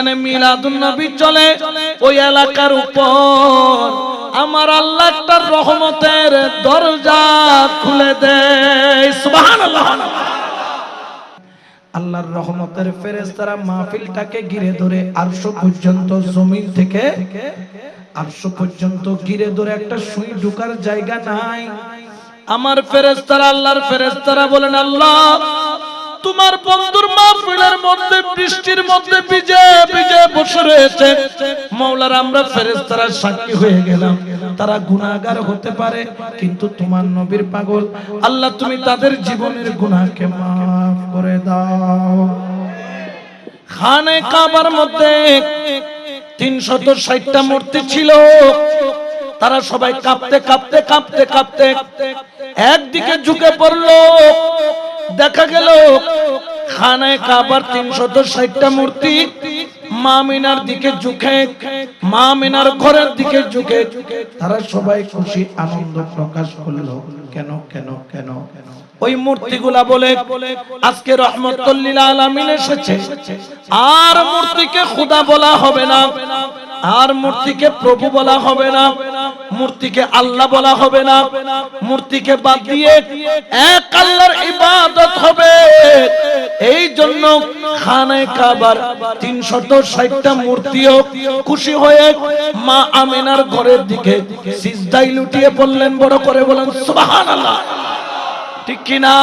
যেখানে মিলাদুন নবী চলে ওই এলাকার উপর আমার আল্লাহ একটা রহমতের দরজা খুলে দেয়। সুবহানাল্লাহ। আল্লাহর রহমতের ফেরেশতারা মাহফিলটাকে ঘিরে ধরে আরশ পর্যন্ত, জমিন থেকে আরশ পর্যন্ত ঘিরে ধরে একটা সুই ঢোকার জায়গা নাই। আমার ফেরেশতারা, আল্লাহর ফেরেশতারা বলেন, আল্লাহ তোমার বন্ধুর মাহফিলের মধ্যে বৃষ্টির মধ্যে ভিজে ভিজে বসে রয়েছে মাওলানা, আমরা ফেরেশতারা সাক্ষী হয়ে গেলাম তারা গুনাহগার হতে পারে কিন্তু তোমার নবীর পাগল, আল্লাহ তুমি তাদের জীবনের গুনাহকে মাফ করে দাও। খানে কাবার মধ্যে 360টা মূর্তি ছিল, তারা সবাই কাঁপতে কাঁপতে কাঁপতে কাঁপতে একদিকে ঝুঁকে পড়লো। দেখা গেল খানায় কাবার 360টা মূর্তি মা মিনার দিকে ঝুঁকে, মা মিনার ঘরের দিকে ঝুঁকে তারা সবাই খুশি আনন্দ প্রকাশ করলো। কেন কেন কেন? ওই মূর্তিগুলা বলে আজকে রহমতুল লিল আলামিন এসেছে, আর মূর্তিকে খোদা বলা হবে না, আর মূর্তিকে প্রভু বলা হবে না, মূর্তিকে আল্লাহ বলা হবে না, মূর্তিকে বাদ দিয়ে এক আল্লাহর ইবাদত হবে। এই জন্য খানায় কাবার 360টা মূর্তিও খুশি হয়ে মা আমিনার ঘরের দিকে সিজদায় লুটিয়ে পড়লেন। বড় করে বলেন সুবহানাল্লাহ। ঠিক কি না?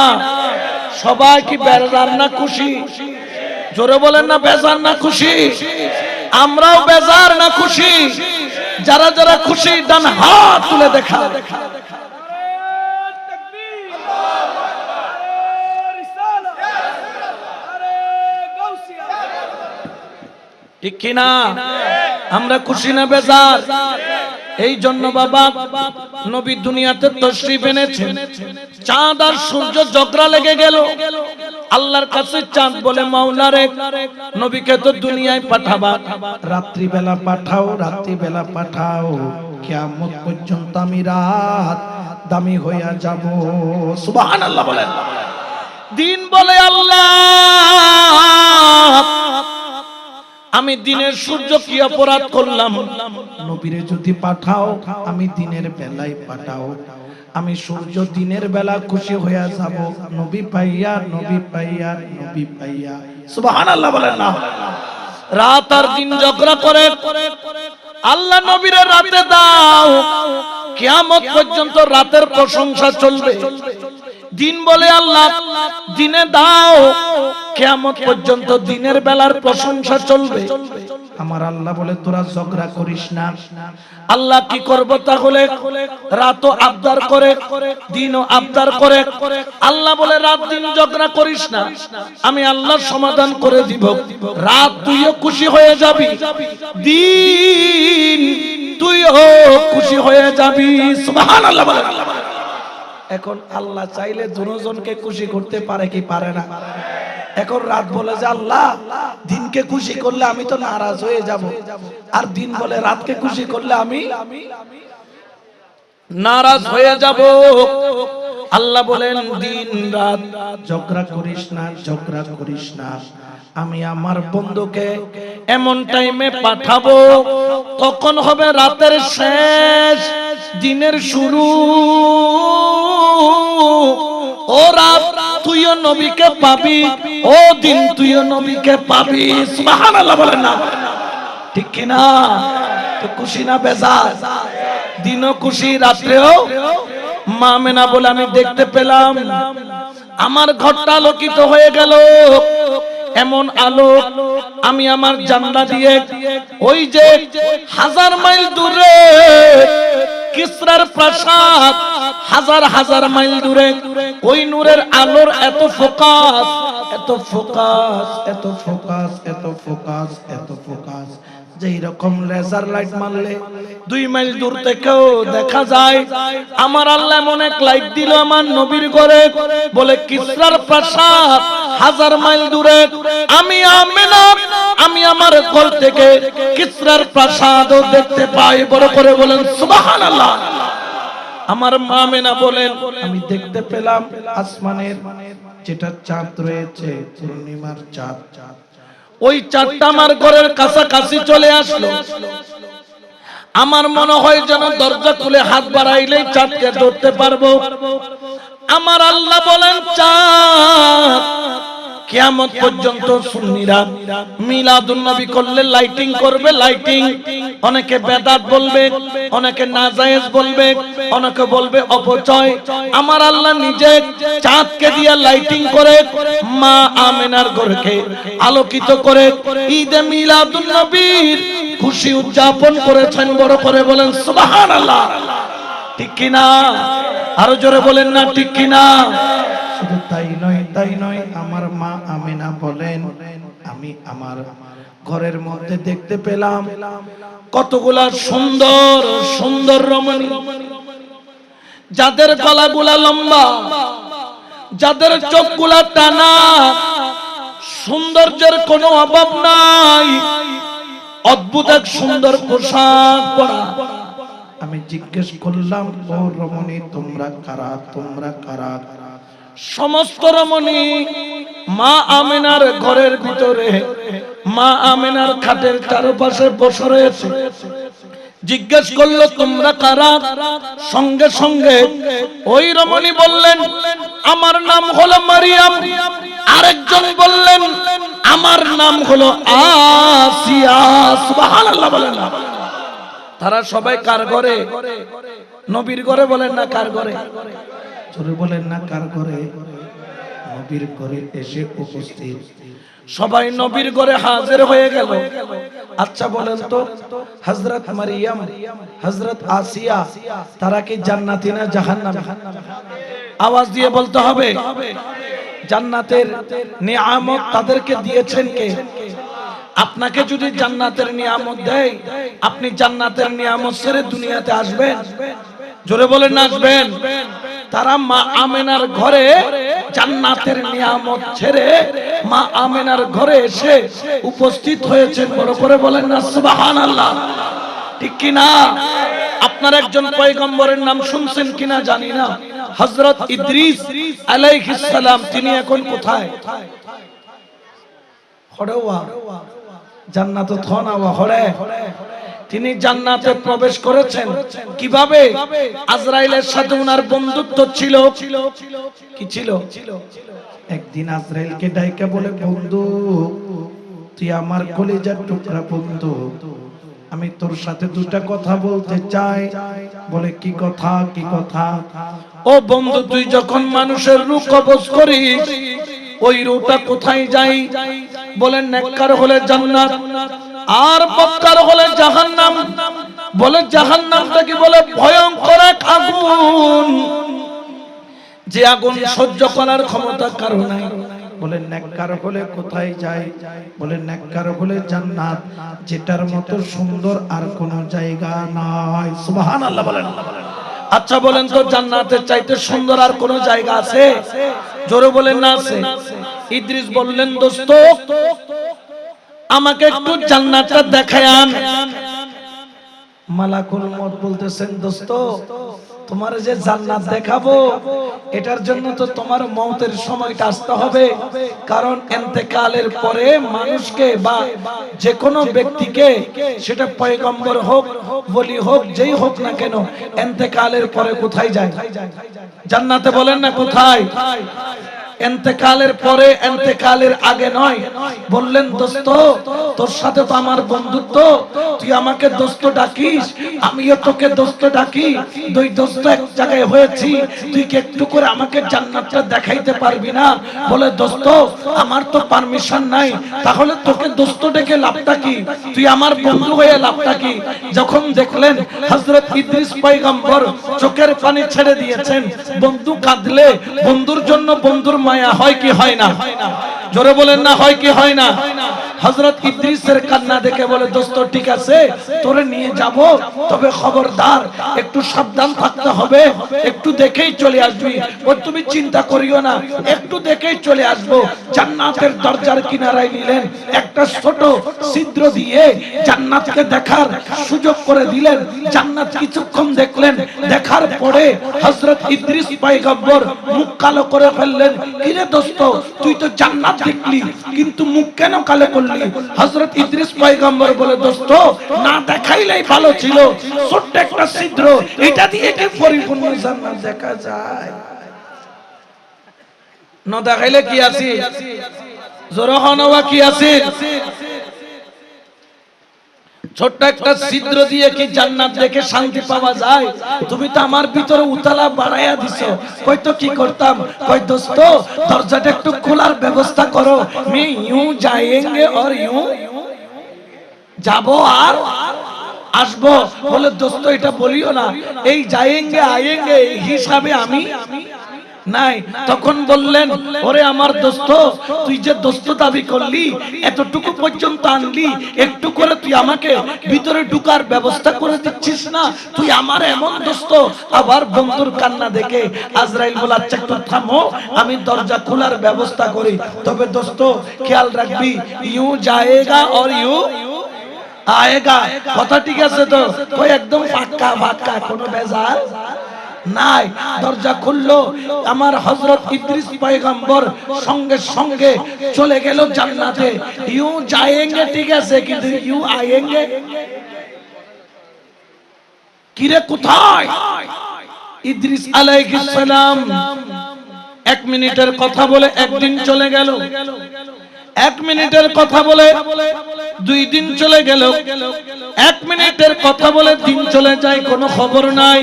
সবাই কি বেজার না খুশি? জোরে বলেন না বেজার না খুশি? আমরাও বেজার না খুশি? যারা যারা খুশি ডান হাত তুলে দেখা। ঠিক কি না? আমরা খুশি না বেজার? এই জন্য বাবা নবী দুনিয়াতে তশরিফ এনেছেন, চাঁদ আর সূর্য ঝগড়া লেগে গেল। আল্লাহর কাছে চাঁদ বলে, মাওলা রে নবীকে তো দুনিয়ায় পাঠাবা, রাত্রি বেলা পাঠাও, রাত্রি বেলা পাঠাও, কিয়ামত পর্যন্ত আমি রাত দামি হইয়া যাব। সুবহানাল্লাহ বলেন। দিন বলে, আল্লাহ আমি দিনের সূর্য কি অপরাধ করলাম? নবীরে যদি পাঠাও আমি দিনের বেলায় পাঠাও, আমি সূর্য দিনের বেলা খুশি হইয়া যাব। নবী পাইয়া, নবী পাইয়া, নবী পাইয়া। সুবহানাল্লাহ বলেন না? রাত আর দিন ঝগড়া করে, আল্লাহ নবীরে রাতে দাও, কিয়ামত পর্যন্ত রাতের প্রশংসা চলবে। দিন বলে, আল্লাহ দিনে দাও, কিয়ামত পর্যন্ত দিনের বেলার প্রশংসা চলবে। আমার আল্লাহ বলে, তোরা ঝগড়া করিস না। আল্লাহ কি করব তাহলে? রাতও আবদার করে, দিনও আবদার করে। আল্লাহ বলে, রাত দিন ঝগড়া করিস না, আমি আল্লাহ সমাধান করে দিব। রাত তুইও খুশি হয়ে যাবি, দিন তুইও খুশি হয়ে যাবি। সুবহানাল্লাহ বলে। এখন আল্লাহ চাইলে দুজনকে খুশি করতে পারে কি পারে না? এখন রাত বলে যে আল্লাহ দিনকে খুশি করলে আমি তো নারাজ হয়ে যাব, আর দিন বলে রাতকে খুশি করলে আমি নারাজ হয়ে যাব। আল্লাহ বলেন, দিন রাত ঝগড়া করিস না, ঝগড়া করিস না। আমি আমার বন্ধুকে এমন টাইমে পাঠাবো তখন হবে রাতের শেষ, দিনের শুরু। ও রাত তুইও নবীকে পাবি, ও দিন তুইও নবীকে পাবি। সুবহানাল্লাহ বলেন না? ঠিক কি না? তো খুশি না বেজার? দিনও খুশি, রাত্রেও। মা মেনা বলে, আমি দেখতে পেলাম আমার ঘরটা আলোকিত হয়ে গেল। এমন আলো আমি আমার জানলা দিয়ে ওই যে 1000 মাইল দূরে কিসরার প্রাসাদ, 1000 মাইল দূরে, ওই নূরের আলোর এত ফোকাস, এত ফোকাস, এত ফোকাস, এত ফোকাস, এত ফোকাস, যে এরকম লেজার লাইট মারলে 2 মাইল দূর থেকেও দেখা যায়। আমার আল্লাহ এমন এক লাইট দিল আমার নবীর ঘরে, বলে কিসরার প্রাসাদ 1000 মাইল দূরে, আমি আমিনা, আমি আমার ঘর থেকে কিসরার প্রাসাদও দেখতে পাই। বড় করে বলেন সুবহানাল্লাহ। আমার মা আমিনা বলেন, আমি দেখতে পেলাম আসমানের যেটা চাঁদ রয়েছে, পূর্ণিমার চাঁদ, ওই চাঁদটা আমার ঘরের কাছাকাছি চলে আসলো। আমার মনে হয় যেন দরজা খুলে হাত বাড়াইলেই চাঁদকে ধরতে পারবো। আমার আল্লাহ বলেন, চাঁদ কিয়ামত পর্যন্ত সুন্নিরা মিলাদুন নবী করলে লাইটিং করবে, লাইটিং। অনেকে বেদাত বলবে, অনেকে নাজায়েজ বলবে, অনেকে বলবে অপচয়। আমার আল্লাহ নিজে চাঁদকে দিয়া লাইটিং করে মা আমেনার ঘরকে আলোকিত করে ঈদে মিলাদুন নবীর খুশি উদযাপন করেছেন। বড় করে বলেন সুবহানাল্লাহ। ঠিক কিনা? আরো জোরে বলেন না ঠিক কিনা? শুধু তাই নয়, আমার মা আমেনা বলেন, আমি আমার ঘরের মধ্যে দেখতে পেলাম কতগুলা সুন্দর সুন্দর রমণী, যাদের গলাগুলা লম্বা, যাদের চোখগুলা টানা, সৌন্দর্যের কোনো অভাব নাই, অদ্ভুত এক সুন্দর পোশাক পরা। আমি জিজ্ঞেস করলাম, ও রমণী তোমরা কারা, তোমরা কারা? সমস্ত রমণী মা আমেনার ঘরের ভিতরে মা আমেনার খাটের চারপাশে বসে রয়েছে। জিজ্ঞেস করলো তোমরা কারা? সঙ্গে সঙ্গে ওই রমণী বললেন, আমার নাম হলো মারিয়াম। আরেকজন বললেন, আমার নাম হলো আসিয়া। সুবহানাল্লাহ বলেন। তারা সবাই কার ঘরে? নবীর ঘরে। বলেন না কার ঘরে? জোরে বলেন না কার ঘরে? নবীর ঘরে এসে উপস্থিত। সবাই নবীর ঘরে হাজির হয়ে গেল। আচ্ছা বলেন তো, হযরত মারিয়াম, হযরত আসিয়া, তারা কি জান্নাতি না জাহান্নামী? আওয়াজ দিয়ে বলতে হবে। জান্নাতের নিয়ামত তাদেরকে দিয়েছেন কে? আপনাকে যদি জান্নাতের নিয়ামত দেয়, আপনি জান্নাতের নিয়ামত ছেড়ে দুনিয়াতে আসবেন? জোরে বলেন না আসবেন? তারা মা আমেনার ঘরে জান্নাতের নিয়ামত ছেড়ে মা আমেনার ঘরে এসে উপস্থিত হয়েছেন। বড় করে বলেন না সুবহানাল্লাহ। ঠিক কিনা? আপনার একজন পয়গম্বরের নাম শুনছেন কিনা জানি না, হযরত ইদ্রিস আলাইহিস সালাম। তিনি এখন কোথায়? হড়ওয়া জান্নাত থনাওয়া হড়ে। তিনি জান্নাতে প্রবেশ করেছেন কিভাবে? আজরাইলের সাথে ওনার বন্ধুত্ব ছিল। কি ছিল? একদিন আজরাইলকে ডাইকা বলে, বন্ধু তুই আমার কলিজার টুকরা বন্ধু, আমি তোর সাথে দুটা কথা বলতে চাই। বলে কি কথা? কি কথা? ও বন্ধু, তুই যখন মানুষের রূহ কবজ করিস, ওই রূহটা কোথায় যায়? বলেন নেককার হলে জান্নাত, আর বদকার হলে জাহান্নাম। বলে জাহান্নামটা কি? বলে ভয়ঙ্কর এক আগুন, যে আগুন সহ্য করার ক্ষমতা কারো নাই। বলে নেককার হলে কোথায় যায়? বলে নেককার হলে জান্নাত, যেটার মতো সুন্দর আর কোন জায়গা নাই। সুবহানাল্লাহ বলেন। আচ্ছা বলেন তো, জান্নাতের চাইতে সুন্দর আর কোন জায়গা আছে? জোরে বলেন না আছে? ইদ্রিস বললেন, দোস্ত আমাকে একটু জান্নাতটা দেখায় আন। মালাকুল মউত বলতেছেন, দোস্ত তোমার যে জান্নাত দেখাবো, এটার জন্য তো তোমার মওতের সময়টা আসতে হবে। কারণ ইন্তেকালের পরে মানুষকে বা যে কোনো ব্যক্তিকে, সেটা পয়গম্বর হোক, ওলি হোক, যেই হোক না কেন, ইন্তেকালের পরে কোথায় যায়? জান্নাতে। বলেন না কোথায়? ইন্তেকালের পরে, ইন্তেকালের আগে নয়। বললেন, দোস্ত তোর সাথে তো আমার বন্ধুত্ব, তুই আমাকে দোস্ত ডাকিস, আমিও তোকে দোস্ত ডাকি, দুই দোস্ত এক জায়গায় হয়েছি, তুই কি একটু করে আমাকে জান্নাতটা দেখাইতে পারবি না? বলে, দোস্ত আমার তো পারমিশন নাই, তাহলে তোকে দোস্ত ডেকে লাভটা কি? তুই আমার বন্ধু হয়ে লাভটা কি? যখন দেখলেন হযরত ইদ্রিস পয়গম্বর চোখের পানি ছেড়ে দিয়েছেন, বন্ধু কাঁদলে বন্ধুর জন্য বন্ধুর মায়া হয় কি হয় না? জোরে বলেন না হয় কি হয় না? হযরত ইদ্রিসের কান্না দেখে বলে, দোস্ত ঠিক আছে তোরে নিয়ে যাব, তবে খবরদার একটু সাবধান থাকতে হবে, একটু দেখেই চলে আসবি। ও তুমি চিন্তা করিও না, একটু দেখেই চলে আসবো। জান্নাতের দরজার কিনারায় নিলেন, একটা ছোট ছিদ্র দিয়ে জান্নাতকে দেখার সুযোগ করে দিলেন। জান্নাত কিছুক্ষণ দেখলেন, দেখার পরে হযরত ইদ্রিস পয়গম্বর মুখ কালো করে ফেললেন। কিরে দোস্ত, তুই তো জান্নাত দেখলি, কিন্তু মুখ কেন কালো করলি? করলি? হযরত ইদ্রিস পয়গম্বর বলে, দোস্ত না দেখাইলেই ভালো ছিল, ছোট্ট একটা ছিদ্র, এটা দিয়ে কি পরিপূর্ণ জান্নাত দেখা যায়? না দেখাইলে কি আছে? জোরে হনওয়া কি আছে? ছোট্ট একটা ছিদ্র দিয়ে কি জান্নাত দেখে শান্তি পাওয়া যায়? তুমি তো আমার ভিতরে উতালা বাড়াইয়া দিছো। কই তো কি করতাম? কই দোস্ত দরজাটা একটু খোলার ব্যবস্থা করো, আমি ইউ যাएंगे और यूं যাবো আর আসবো। বলে দোস্ত এটা বলিও না, এই যাएंगे आएंगे হিসাবে আমি নাই। তখন বললেন, ওরে আমার দোস্ত, তুই যে দোস্ত দাবি করলি, এতটুকু পর্যন্ত আনলি, একটু করে তুই আমাকে ভিতরে ঢুকার ব্যবস্থা করে দিচ্ছিস না? তুই আমার এমন দোস্ত। আবার বন্ধুর কান্না দেখে আজরাইল বলে, আচ্ছা একটু থামো, আমি দরজা খোলার ব্যবস্থা করি। তবে দোস্ত খেয়াল রাখবি, ইউ যাएगा और यूं आएगा। কথা ঠিক আছে তো? কই একদম পাক্কা পাক্কা, কোনো বেজাল নাই। দরজা খুললো, আমার হযরত ইদ্রিস পয়গম্বর সঙ্গে সঙ্গে চলে গেল জান্নাতে। ইউ যাएंगे ঠিক আছে, কিন্তু ইউ आएंगे কিরে কোথায়? ইদ্রিস আলাইহিস সালাম 1 মিনিটের কথা বলে একদিন চলে গেল, 1 মিনিটের কথা বলে 2 দিন চলে গেল, 1 মিনিটের কথা বলে দিন চলে যায়, কোনো খবর নাই।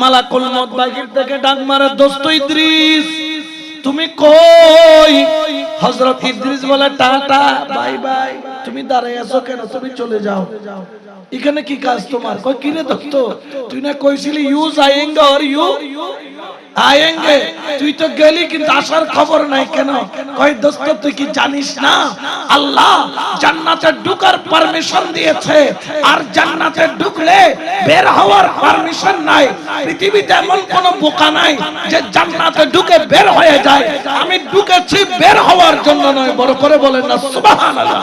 মালাকুল মউত বাহির থেকে ডাক মারে, দোস্ত ইদ্রিস তুমি কই? হযরত ইদ্রিস বলে, টাটা বাই বাই। তুমি দাঁড়ায় আছো কেন? তুমি চলে যাও, এখানে কি কাজ তোমার? কই কিরে দোস্ত, তুই না কইছিলি ইউ যাएंगे और यूं आएंगे, তুই তো গেলি কিন্তু আসার খবর নাই কেন? কই দোস্ত তুই কি জানিস না, আল্লাহ জান্নাতে ঢোকার পারমিশন দিয়েছে, আর জান্নাতে ঢুকলে বের হওয়ার পারমিশন নাই। পৃথিবীতে এমন কোন বোকা নাই যে জান্নাতে ঢুকে বের হয়ে যায়। আমি ঢুকেছি বের হওয়ার জন্য নয়। বড় করে বলেন না সুবহানাল্লাহ।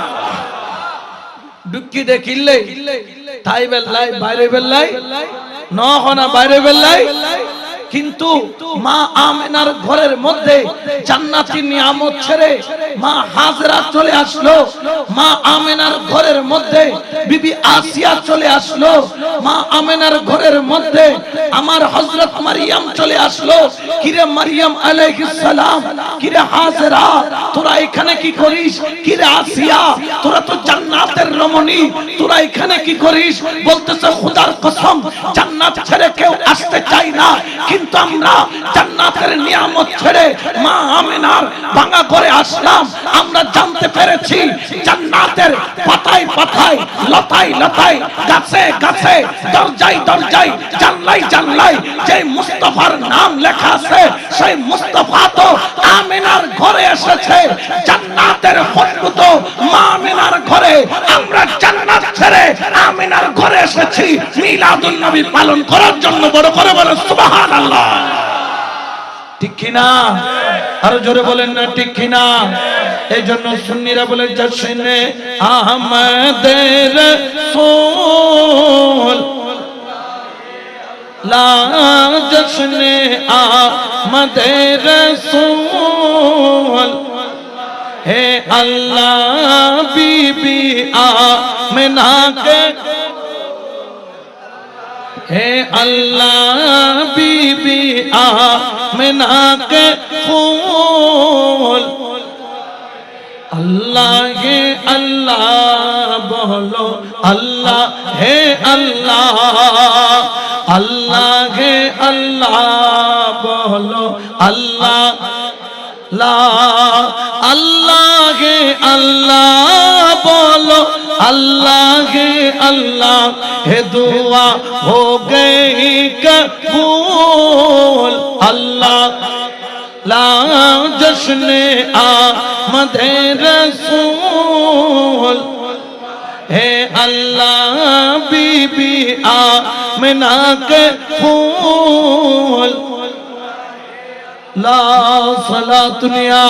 ঢুকি দেখিলে তাই বেল্লাই বাইরে বেল্লাই নহনা বাইরে বেল্লাই, কিন্তু মা আমেনার ঘরের মধ্যে জান্নাতি নিয়ামত ছেড়ে মা হাজরা চলে আসলো। মা আমেনার ঘরের মধ্যে বিবি আসিয়া চলে আসলো। মা আমেনার ঘরের মধ্যে আমার হযরত মারিয়াম চলে আসলো। কিরে মারিয়াম আলাইহিস সালাম, কিরে হাজরা তোরা এখানে কি করিস? কিরে আসিয়া তোরা তো জান্নাতের রমণী, তোরা এখানে কি করিস? বলতেছে খোদার কসম জান্নাত ছেড়ে কেউ আসতে চায় না, কিন্তু আমরা জান্নাতের নিয়ামত ছেড়ে মা আমিনার ভাঙা ঘরে আসলাম। আমরা জানতে পেরেছি জান্নাতের পাতায় পাতায়, লতায় লতায়, গাছে গাছে, দরজায় দরজায়, জানলায় জানলায় যে মুস্তাফার নাম লেখা আছে, সেই মুস্তাফা তো আমিনার ঘরে এসেছে। জান্নাতের খুশবু তো মা আমিনার ঘরে। আমরা জান্নাত ছেড়ে আমিনার ঘরে এসেছি মিলাদুন নবী পালন করার জন্য। বড় করে বলেন সুবহানাল্লাহ। ঠিক কিনা? আরো জোরে বলেন না ঠিক কিনা? এই জন্য সুন্নিরা বলে, জশ্নে আহমদের রাসূল লা, জশ্নে আহমদের রাসূল হে আল্লাহ বিবি আমেনা কে, হে আল্লাহ বিবি আমেনা কে ফুল। আল্লাহ হে আল্লাহ বলো, আল্লাহ হে আল্লাহ, আল্লাহ হে আল্লাহ বলো, আল্লাহ লা, আল্লাহ হে আল্লাহ বলো, अल्लाह के अल्लाह है दुआ हो गई कबूल। अल्लाह ला जश्ने आमद रसूल है अल्लाह बीबी आमिना के फूल। ला सलातुनिया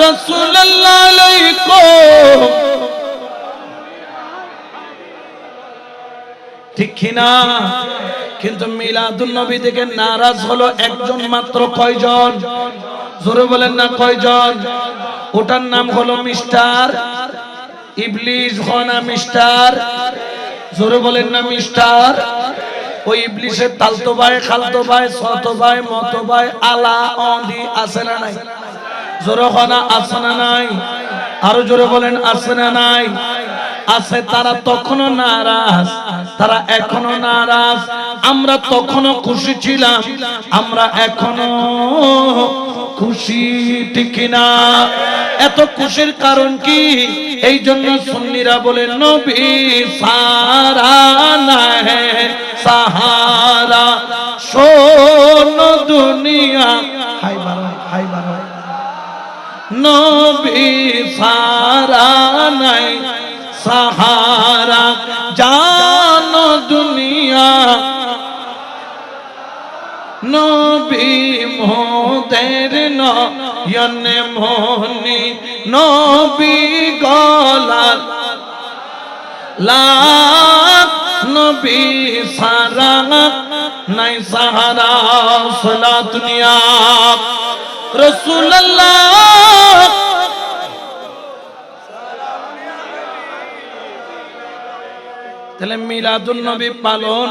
रसूलुल्लाह अलैकुम। ঠিক কিনা? কিন্তু মিলাদুন নবী থেকে নারাজ হলো একজন মাত্র। কয়জন? জোরে বলেন না কয়জন? ওটার নাম হলো মিস্টার ইবলিস। হনা মিস্টার, জোরে বলেন না মিস্টার। ওই ইবলিসের তালতো ভাই, খালতো ভাই, ছোটো ভাই, মতো ভাই, আলা অদি আছে না নাই? জোরে হনা আছে না নাই? আরো জোরে বলেন আছে না নাই? আছে। তারা তখনো নারাজ, তারা এখনো নারাজ। আমরা তখনো খুশি ছিলাম, আমরা এখনো খুশি, ঠিক না? এত খুশির কারণ কি? এই জন্য সুন্নিরা বলেন নবী সারা নাই সাহারা, শোনো দুনিয়া হাই বারো, হাই বারো, নবী সারা নাই সাহারা, জানো দুনিয়া নবী মোদের নয়নে মনি, নবী গলার লাখ, নবী সারা নাই সাহারা। সালাত দুনিয়া রাসূলুল্লাহ। তাহলে মিলাদুন নবী পালন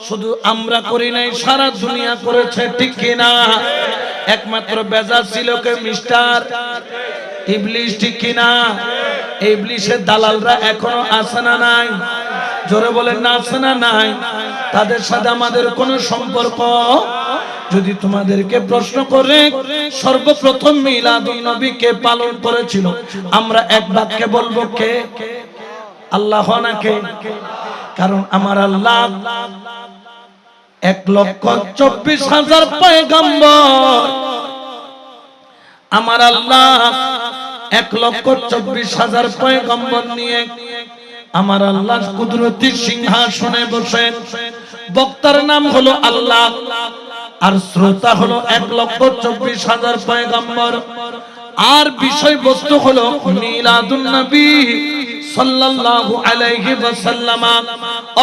শুধু আমরা করি নাই, সারা দুনিয়া করেছে, ঠিক কিনা? একমাত্র বেজার ছিল কে? মিস্টার ইবলিস, ঠিক কিনা? ইবলিসের দালালরা এখনো আছে না নাই? জোরে বলেন না আছে না নাই? তাদের সাথে আমাদের কোনো সম্পর্ক? যদি তোমাদেরকে প্রশ্ন করে সর্বপ্রথম মিলাদুন নবী কে পালন করেছিল, আমরা এক বাক্যে বলবো কে? আল্লাহ না কে? কারণ আমার আল্লাহ 1,24,000 পয়গম্বর, আমার আল্লাহ 1,24,000 পয়গম্বর নিয়ে আমার আল্লাহ কুদরতি সিংহাসনে বসে, বক্তার নাম হলো আল্লাহ আর শ্রোতা হলো 1,24,000 পয়গম্বর। আর বিষয়বস্তু হলো মিলাদুন নবী সাল্লাল্লাহু আলাইহি ওয়াসাল্লাম,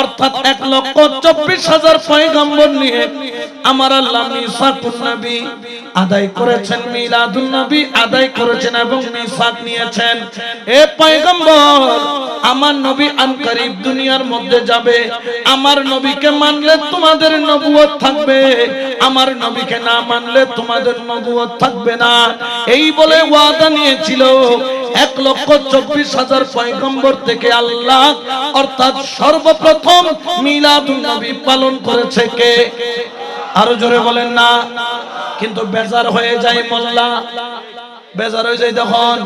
অর্থাৎ 1,24,000 পয়গম্বর নিয়ে আমার আল্লাহ মিসাকুন নবী আদায় করেছেন, মিলাদুন নবী আদায় করেছেন এবং মিসাক নিয়েছেন। এ পয়গম্বর, আমার নবী আনকারিব দুনিয়ার মধ্যে যাবে, আমার নবীকে মানলে তোমাদের নবুয়ত থাকবে, আমার নবীকে না মানলে তোমাদের নবুয়ত থাকবে না। এই বলে ওয়াদা নিয়েছিল। 1,24,000 পয়গম্বর থেকে আল্লাহ অর্থাৎ সর্বপ্রথম মিলাদুন নবী পালন করেছে কে? আরো জোরে বলেন না। কিন্তু বেজার হয়ে যায় মোল্লা, বেজার হয়ে যায় যখন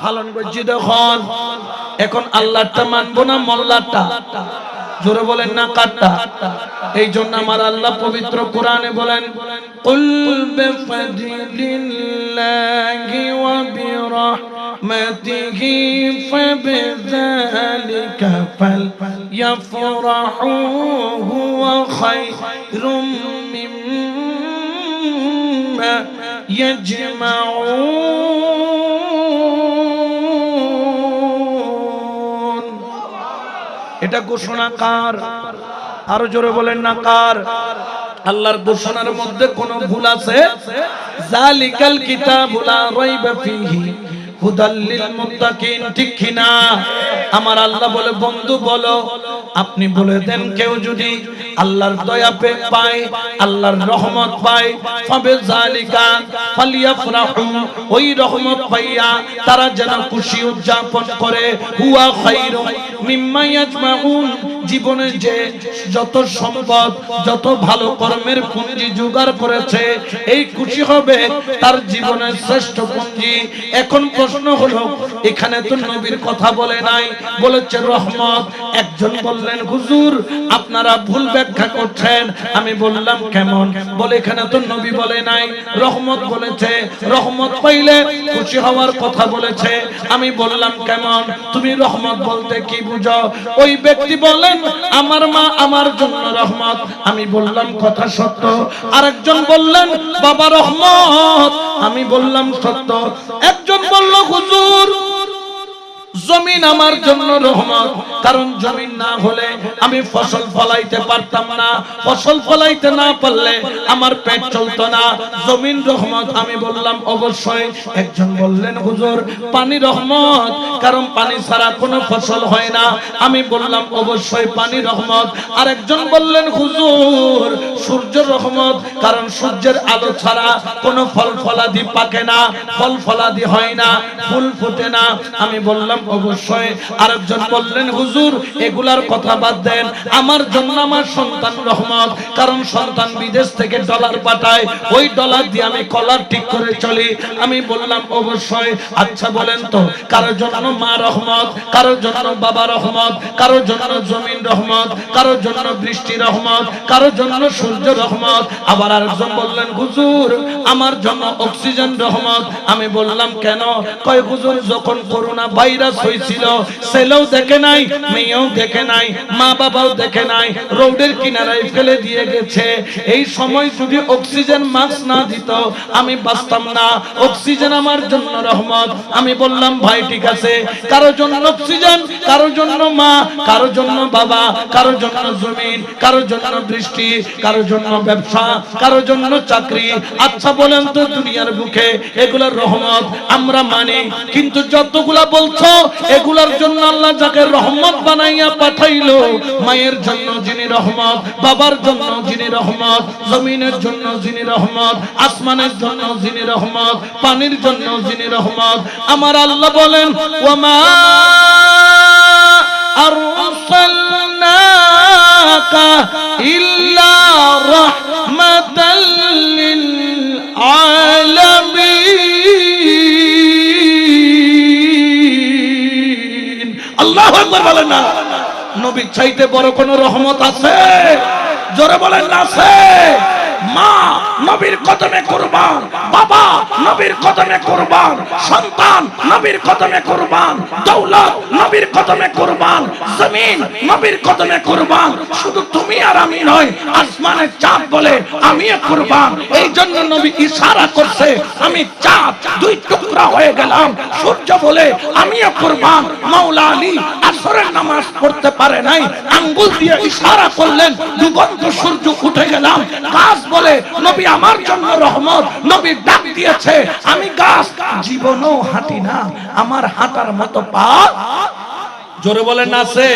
পালন করছি, তখন এখন আল্লাহটা মানবো না মোল্লাটা? জোরে বলেন না কাটটা? এই জন্য আমার আল্লাহ পবিত্র কোরআনে বলেন, কুল বিফাদিলিল্লাহি ওয়া বিরাহমাতিহি ফাবিযালিকা ফালইফরাহু হুয়া খায়রুম মিম্মা ইয়াজমাউন। এটা ঘোষণা কার? আরো জোরে বলেন না কার? আল্লাহর ঘোষণার মধ্যে কোনো ভুল আছে? জালিকাল কিতাবু লা রাইবা ফীহি হুদাল লিল মুত্তাকিন, ঠিক কি না? আমার আল্লাহ বলে, বন্ধু বলো, আপনি বলে দেন, কেউ যদি আল্লাহর দয়া পায়, আল্লাহর রহমত পায়, ফাবে জালিকা ফালিয়াফরাহু, ওই রহমত পাইয়া তারা যেন খুশি উদযাপন করে, হুয়া খায়রুম মিম্মা ইয়াজমাউন, জীবনে যে যত সম্পদ, যত ভালো কর্মের পুঁজি জোগাড় করেছে, এই খুশি হবে তার জীবনের শ্রেষ্ঠ পুঁজি। এখন প্রশ্ন হলো, এখানে তো নবীর কথা বলে নাই, বলেছে রহমত। একজন বললেন, হুজুর আপনারা ভুল ব্যাখ্যা করছেন। আমি বললাম কেমন? বলে এখানে তো নবী বলে নাই, রহমত বলেছে, রহমত পাইলে খুশি হওয়ার কথা বলেছে। আমি বললাম কেমন? তুমি রহমত বলতে কি বুঝো? ওই ব্যক্তি বলেন, আমার মা আমার জন্য রহমত। আমি বললাম কথা সত্য। আরেকজন বললেন, বাবা রহমত। আমি বললাম সত্য। একজন বলল, হুজুর জমিন আমার জন্য রহমত, কারণ জমিন না হলে আমি ফসল ফলাইতে পারতাম না, ফসল ফলাইতে না পারলে আমার পেট চলতো না। জমিন রহমত। আমি বললাম অবশ্যই। একজন বললেন হুজুর পানি রহমত, কারণ পানি ছাড়া কোনো ফসল হয় না। আমি বললাম অবশ্যই পানি রহমত। আরেকজন বললেন হুজুর সূর্য রহমত, কারণ সূর্যের আলো ছাড়া কোনো ফল ফলাদি পাকে না, ফল ফলাদি হয় না, ফুল ফোটে না। আমি বললাম অবশ্যই। আরেকজন বললেন হুজুর এগুলার কথা বাদ দেন, আমার জন্য আমার সন্তান রহমত, কারণ সন্তান বিদেশ থেকে ডলার পাঠায়, ওই ডলার দিয়ে আমি কলার ঠিক করে চলি। আমি বললাম অবশ্যই। আচ্ছা বলেন তো কারোর জন্য মা রহমত, কারোর জন্য বাবা রহমত, কারোর জন্য জমিন রহমত, কারোর জন্য বৃষ্টি রহমত, কারোর জন্য সূর্য রহমত। আবার আরেকজন বললেন হুজুর আমার জন্য অক্সিজেন রহমত। আমি বললাম কেন? কয় হুজুর যখন করোনা ভাইরাস হয়েছিল ছেলেও দেখে নাই, মেয়েও দেখে নাই, মা বাবাও দেখে নাই, রোডের কিনারায় ফেলে দিয়ে গেছে। এই সময় যদি অক্সিজেন মাস্ক না দিত আমি বাঁচতাম না, অক্সিজেন আমার জন্য রহমত। আমি বললাম ভাই ঠিক আছে, কারোর জন্য অক্সিজেন, কারোর জন্য মা, কারোর জন্য বাবা, কারোর জন্য জমিন, কারোর জন্য বৃষ্টি, কারোর জন্য ব্যবসা, কারোর জন্য চাকরি। আচ্ছা বলেন তো দুনিয়ার বুকে এগুলোর রহমত আমরা মানি, কিন্তু যতগুলা বলছো এগুলার জন্য আল্লাহ যাকে রহমত বানাইয়া পাঠাইলো, মায়ের জন্য যিনি রহমত, বাবার জন্য যিনি রহমত, জমিনের জন্য যিনি রহমত, আসমানের জন্য যিনি রহমত, পানির জন্য যিনি রহমত, আমার আল্লাহ বলেন ওয়ামা আরসালনাকা ইল্লা রাহমাতাল লিল আলামিন। আল্লাহু আকবার বলেন না। নবীর চাইতে বড় কোন রহমত আছে? জোরে বলেন না আছে? মা নবীর কদমে কুরবান, বাবা নবীর কদমে কুরবান, সন্তান নবীর কদমে কুরবান, দৌলত নবীর কদমে কুরবান, জমিন নবীর কদমে কুরবান। শুধু তুমি আর আমি নয়, আসমানের চাঁদ বলে আমিও কুরবান। এই জন্য নবী ইশারা করছে আমি চাঁদ দুই টুকরা হয়ে গেলাম, সূর্য বলে আমিও কুরবান। মাওলা আলী আসরের নামাজ পড়তে পারে নাই, আঙ্গুল দিয়ে ইশারা করলেন ডুবন্ত সূর্য উঠে গেলাম। গাছ বলে নবী আমার জন্য রহমত, নবী ডাক দিয়েছে আমি গাছ জীবনও হাঁটি না, আমার হাঁটার মতো পা। জোরে বলেন না আছে?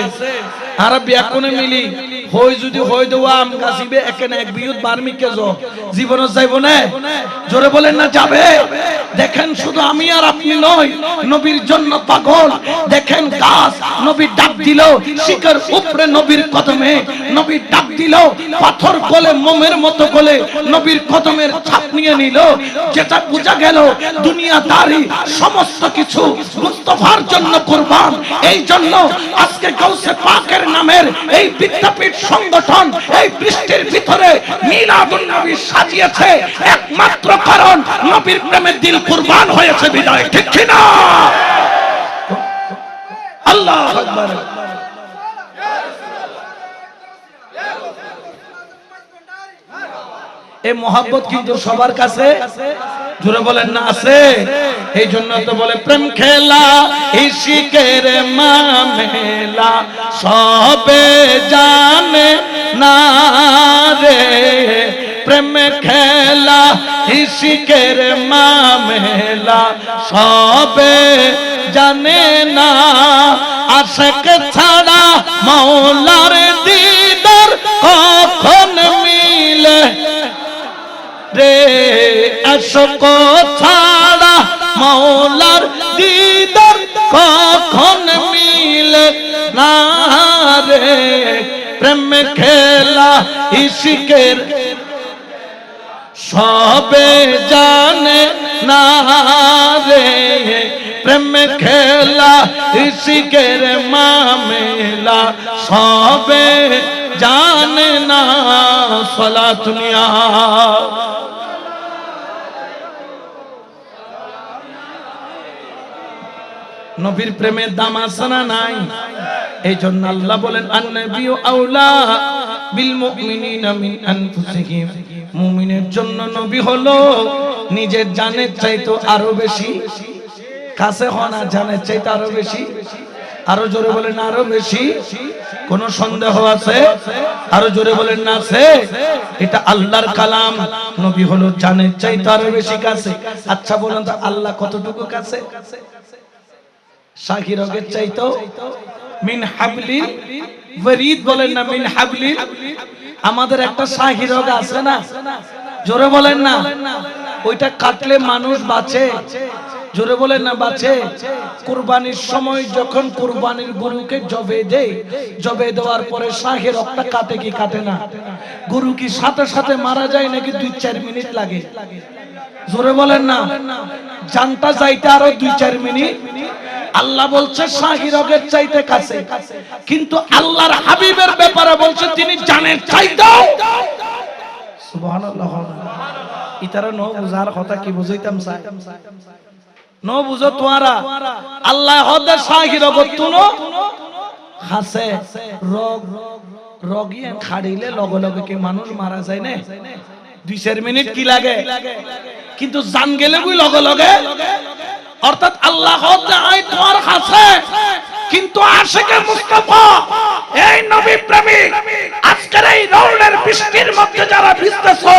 আর ব্যাকুনে মিলি হই যদি হই দেওয়া আম গাছিবে এখানে এক বিয়ুত বার্মি কেজো জীবনে যাইব না। জোরে বলেন না যাবে? দেখেন শুধু আমি আর আপনি নয়, নবীর জন্য পাগল। দেখেন গাছ নবী ডাক দিল, শিকড় উপরে নবীর কদমে, নবী ডাক দিল, পাথর গলে মোমের মতো গলে নবীর কদমের ছাপ নিয়ে নিল। যেটা বোঝা গেল দুনিয়াদারি সমস্ত কিছু মুস্তাফার জন্য কুরবান। এই জন্য আজকে গাউসে পাকের নামের এই বিদ্যাপীঠ সংগঠন এই বৃষ্টির ভিতরে মিলাদুন নবী সাজিয়েছে একমাত্র কারণ নবীর প্রেমে দিল কুরবান হয়েছে বিদায়। ঠিক কি না? আল্লাহু আকবার। এই মোহাব্বত কিন্তু সবার কাছে, জোরে বলেন না আছে? এই জন্য তো বলে প্রেম খেলা ইশিকের মামেলা সবে জানে না রে, প্রেম খেলা ইশিকের মামেলা সবে জানে না, আশিক ছাড়া মাওলার দিদার কখন মিলে রে, আশিক ছাড়া মাওলার দিদার কখন মিলে না রে, প্রেম খেলা ইশিকের সবে জানে না রে, প্রেম খেলা ইশিকের মামেলা সবে জানে না। সালাত নিয়া নবীর প্রেমের দাম আছে না নাই? এই জন্য আল্লাহ বলেন আন-নাবিয়্যু আওলা বিল মুমিনিনা মিন আনফুসিহিম, মুমিনের জন্য নবী হলো নিজের জানের চাইতে আরো বেশি কাছে হনা জানের চাইতে আরো বেশি, আরো জোরে বলেন না আরো বেশি। কোন সন্দেহ আছে? আরো জোরে বলেন না আছে? এটা আল্লাহর কালাম, নবী হলো জানের চাইতে আরো বেশি কাছে। আচ্ছা বলুন তো আল্লাহ কতটুকু কাছে? শাহি রগের চাইতো মিন হাবলিল ওয়ারিদ বলেন না, মিন হাবলিল। আমাদের একটা শাহি রগ আছে না, জোরে বলেন না, ওইটা কাটলে মানুষ বাঁচে, জোরে বলেন না বাঁচে। কুরবানির সময় যখন কুরবানির গরুকে জবে দেয়, জবে দেওয়ার পরে শাহি রগটা কাটে কি কাটে না? গরু কি সাথে সাথে মারা যায় নাকি 2-4 মিনিট লাগে? জোরে বলেন না, জানটা যাইতে আরো 2-4 মিনিট। আল্লাহ বলছে শাহি রগের চাইতে কাছে, কিন্তু আল্লাহর হাবিবের ব্যাপারে বলছে তিনি জানের চাইতেও। সুবহানাল্লাহ। ইতারা নো বুঝার কথা কি বুঝাইতাম চাই, নো বুঝো তোয়ারা। আল্লাহ হদে শাহি রগত তুনো হাসে রগ রগিয়ে খাড়িলে লগে লগে কি মানুষ মারা যায় না? 2-4 মিনিট কি লাগে, কিন্তু জান গেলে বই লগে লগে। অর্থাৎ আল্লাহ হদে আই তোমার হাসে, কিন্তু আশিকে মুস্তাফা এই নবী প্রেমিক আজকের এই রৌলের বৃষ্টির মধ্যে যারা ভিজতেছো,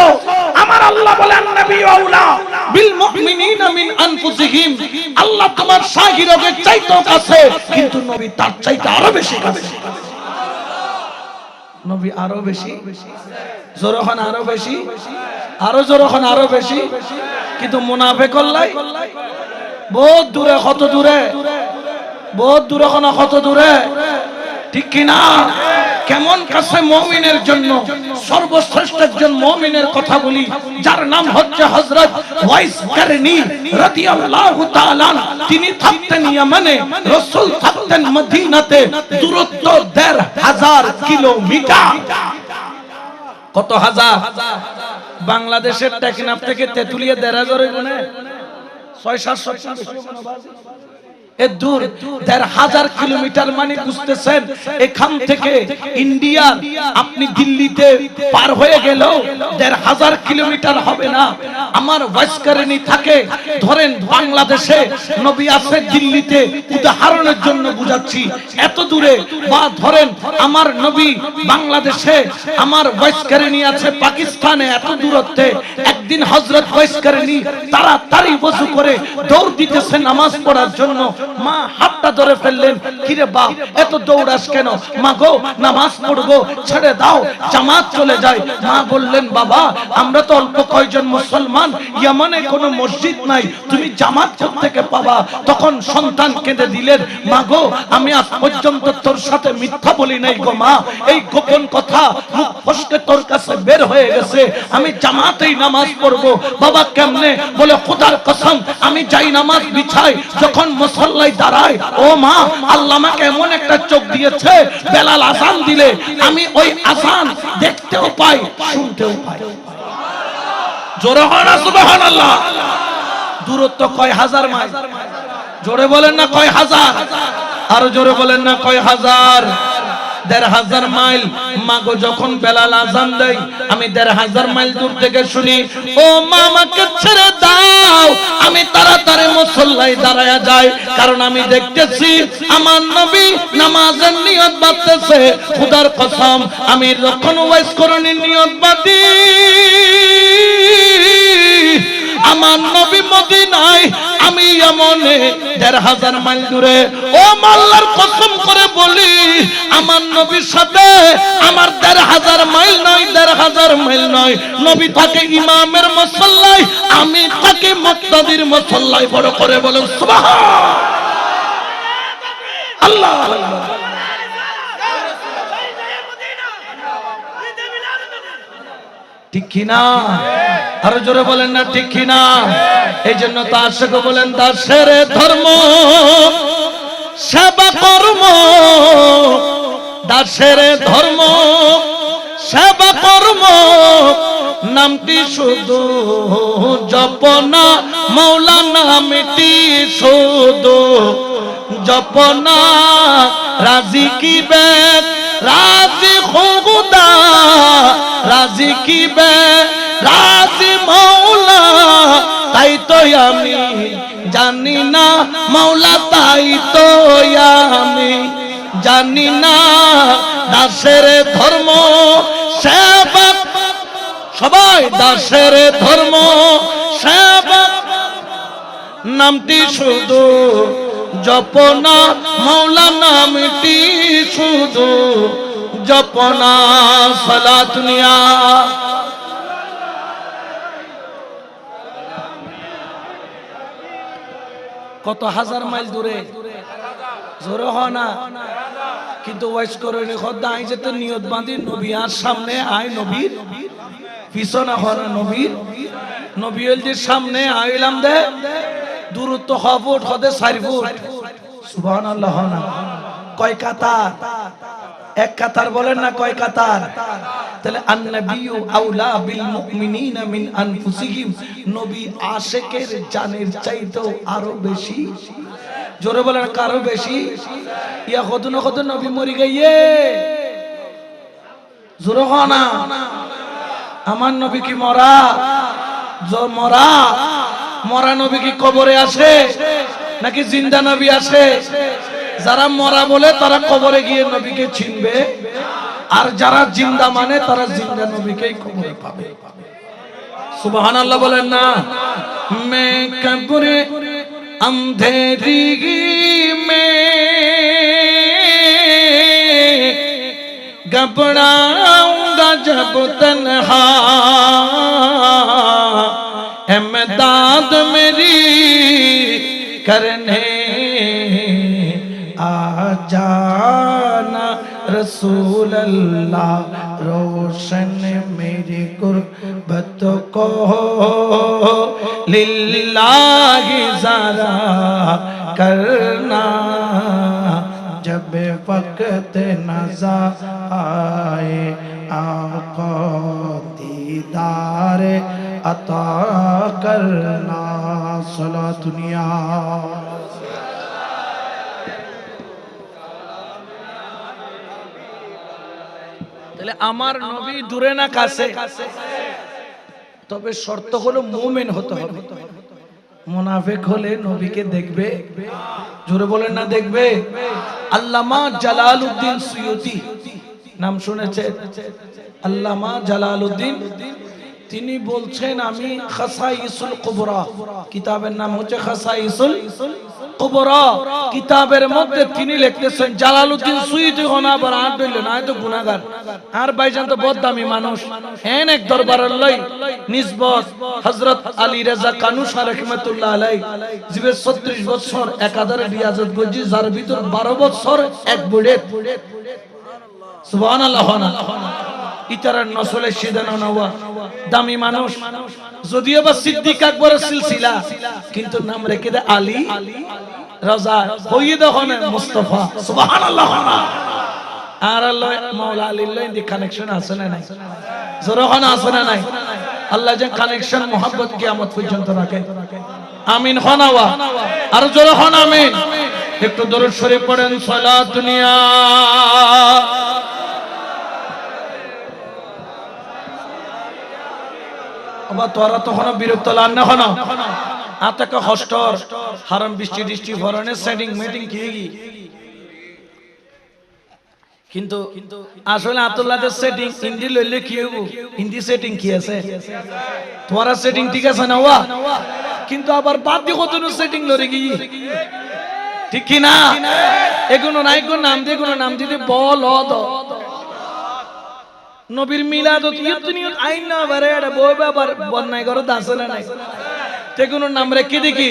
আমার আল্লাহ বলেন নবী আউলা বিল মুমিনিনা মিন আনফুসিহিম। আল্লাহ তোমার শাহি রগের চাইতেও কাছে, কিন্তু নবী তার চাইতে আরো বেশি কাছে। নবী আরো বেশি, জোরখন আরো বেশি, আরো জোরখন আরো বেশি। কিন্তু মুনাফিক আল্লাহ বহুত দূরে, কত দূরে, বহুত দূরে, কত দূরে, ঠিক কিনা? কেমন কাছে মুমিনের জন্য সর্বশ্রেষ্ঠ একজন মুমিনের কথা বলি, যার নাম হচ্ছে হযরত ওয়াইস কারনী রাদিয়াল্লাহু তাআলা। তিনি থাকতেন ইয়ামানে, রাসূল থাকতেন মদিনাতে, দূরত্ব ১৫০০ কিলোমিটার। কত হাজার? বাংলাদেশের টেকনাফ থেকে তেতুলিয়া ১৫০০ গুণে ৬-৭০০ এ দূর, ১৫০০ কিলোমিটার। মানে বুঝতেছেন এখান থেকে ইন্ডিয়া আপনি দিল্লিতে পার হয়ে গেল ১৫০০ কিলোমিটার হবে না। আমার ওয়াইসকারণী থাকে ধরেন বাংলাদেশে, নবী আছে দিল্লিতে, উদাহরণের জন্য বুঝাচ্ছি এত দূরে। বা ধরেন আমার নবী বাংলাদেশে, আমার ওয়াইসকারণী আছে পাকিস্তানে, এত দূরত্বে। একদিন হযরত ওয়াইসকারণী তাড়াতাড়ি ওযু করে দৌড় দিতেছে নামাজ পড়ার জন্য। মা হাতটা ধরে ফেললেন, কিরে বাপ এত দৌড়াস কেন? মা গো নামাজ পড়বো, ছেড়ে দাও, জামাত চলে যায়। মা বললেন, বাবা আমরা তো অল্প কয়জন মুসলমান, ইয়ামানে কোনো মসজিদ নাই, তুমি জামাত থেকে পাবা। তখন সন্তান কেঁদে দিলেন, মা গো আমি আজ পর্যন্ত তোর সাথে মিথ্যা বলি নাই গো মা, এই গোপন কথা মুখ ফসকে তোর কাছে বের হয়ে গেছে, আমি জামাতেই নামাজ পড়বো। বাবা কেমনে? বলে খোদার কসম আমি যাই নামাজ বিছাই, যখন মুসল্লাই দাঁড়ায়, ও মা আল্লাহ আমাকে এমন একটা চোখ দিয়েছে, বেলাল আযান দিলে আমি ওই আযান দেখতেও পাই, শুনতেও পাই। জোরে হয় না সুবহানাল্লাহ? দূরত্ব কয় হাজার মাইল? জোরে বলেন না কয় হাজার? আরো জোরে বলেন না কয় হাজার? ১৫০০ মাইল। মাগো যখন বেলাল আযান দেয়, আমি ১৫০০ মাইল দূর থেকে শুনি, ও মা আমাকে ছেড়ে দাও, আমি তাড়াতাড়ি মুসল্লায় দাঁড়ায়া যাই, কারণ আমি দেখতেছি আমার নবী নামাজের নিয়ত বাঁধতেছে। খোদার কসম আমি যখন ওয়াইজ করণীর নিয়ত বাঁধি, আমার নবী মদিনায়, আমি ইয়ামানে ১৫০০ মাইল দূরে। ও আল্লাহর কসম করে বলি, আমার নবীর সাথে আমার ১৫০০ মাইল নয়, ১৫০০ মাইল নয়। নবী থাকে ইমামের মুসল্লায়, আমি থাকি মুক্তাদির মুসল্লায়। বড় করে বলেন সুবহানাল্লাহ। আল্লাহ ঠিক কিনা? আরো জোরে বলেন না ঠিক কিনা? এই জন্য তো আশিক বলেন দাসের ধর্ম সেবা কর্ম, দাসের ধর্ম সেবা কর্ম, নামটি শুধু জপনা, মৌলা নামটি শুধু জপনা। রাজি কি বেদ রাজি খুদা, রাজি কি বে রাজি মৌলা, তাই তো আমি জানি না মাওলা তাই তো আমি জানি না দাসের ধর্ম সেবক সবাই দাসের ধর্ম সেবক নামটি শুধু জপনা মাওলা নামটি শুধু জপনা সালাত নিয়া কত হাজার মাইল দূরে জোরে হয় না কিন্তু ওয়াইস করে খোদা আই যেতে নিয়ত বাঁধি নবী আর সামনে আয় নবীর পিছনে হরা নবীর সামনে আইলাম দে দূরত্ব ফুট হদে 4 ফুট সুবহানাল্লাহ না কয় কাতার এক কাতার বলেন না কয় কাতার তাহলে আন-নাবিয়্যু আউলা বিল মুমিনিনা মিন আনফুসিহিম নবী আশিকের জানের চাইতেও আরো বেশি জোরে বলেন কারো বেশি ইয়া কতন কত নবী মরি গিয়ে জোরে হয় না আমার নবী কি মরা মরা নবী কি কবরে আসে নাকি জিন্দা নবী আসে যারা মরা বলে তারা কবরে গিয়ে নবীকে চিনবে আর যারা জিন্দা মানে তারা জিন্দা নবীকেই কবরে পাবে সুবহানাল্লাহ বলেন না মে কবরে अंधेरी में घबराऊंगा जब तन्हा इमदाद मेरी करने आ जाना रसूल अल्लाह रोशन मेरी गुर्बत को लिल्लाहि ज़रा करना जब वक्त नज़र आए आका दीदार अता करना सला दुनिया তাহলে আমার নবী দূরে না কাছে তবে শর্ত হলো মুমিন হতে হবে মুনাফিক হলে নবীকে দেখবে জোরে বলেন না দেখবে আল্লামা জালালউদ্দিন সুয়ুতি নাম শুনেছেন আল্লামা জালালউদ্দিন তিনি বলছেন আমি খাসাইসুল কুবরা কিতাবের নাম হচ্ছে খাসাইসুল কুবরা কিতাবের মধ্যে তিনি লিখতেছেন জালালউদ্দিন সুয়ুতি হনা আবার আর বলল না তো গুনাহগার আর ভাইজান তো বদদামি মানুষ এন এক দরবারের লই নিসবত হযরত আলী রাজা কানুশা রাহমাতুল্লাহ আলাইহি জিবে 36 বছর একাধার রিয়াজত গজি যার ভিতর 12 বছর এক বুড়ে সুবহানাল্লাহ ইতারার নসলে সিদানা নওয়া দামি মানুষ যদিও বা সিদ্দিক আকবরের সিলসিলা কিন্তু নাম রেখে দে আলী রাজা হইদা হনে মুস্তাফা সুবহানাল্লাহ আর আল্লাহ মাওলা আলীর লাইন কানেকশন আছে না নাই জোরে হন আছে না নাই আল্লাহ যে কানেকশন মোহাব্বত কিয়ামত পর্যন্ত রাখে আমিন হনাওয়া আর জোরে হন আমিন একটু দরুদ শরীফ পড়েন সালাত দুনিয়া আবার তোরা তখন বিরক্ত লান না হন আতাকা হস্টর হারাম বৃষ্টি দৃষ্টি ভরণে সেটিং মিটিং কি কিন্তু আসলে আতুল্লাহদের সেটিং হিন্দি লইলে কি হইব হিন্দি সেটিং কি আছে তোরা সেটিং ঠিক আছে না ওয়া কিন্তু আবার বাদ দিয়ে কতনো সেটিং লরে গই ঠিক কি না এগুলো নাই কোন নাম দিয়ে কোন নাম দিতে বল দ নবীর মিলাদত ইয়তনিয়ত আইন না বারে এটা বই বাবার বন্যায় করে দাসে না নাই তে কোন নাম রেখে দেখি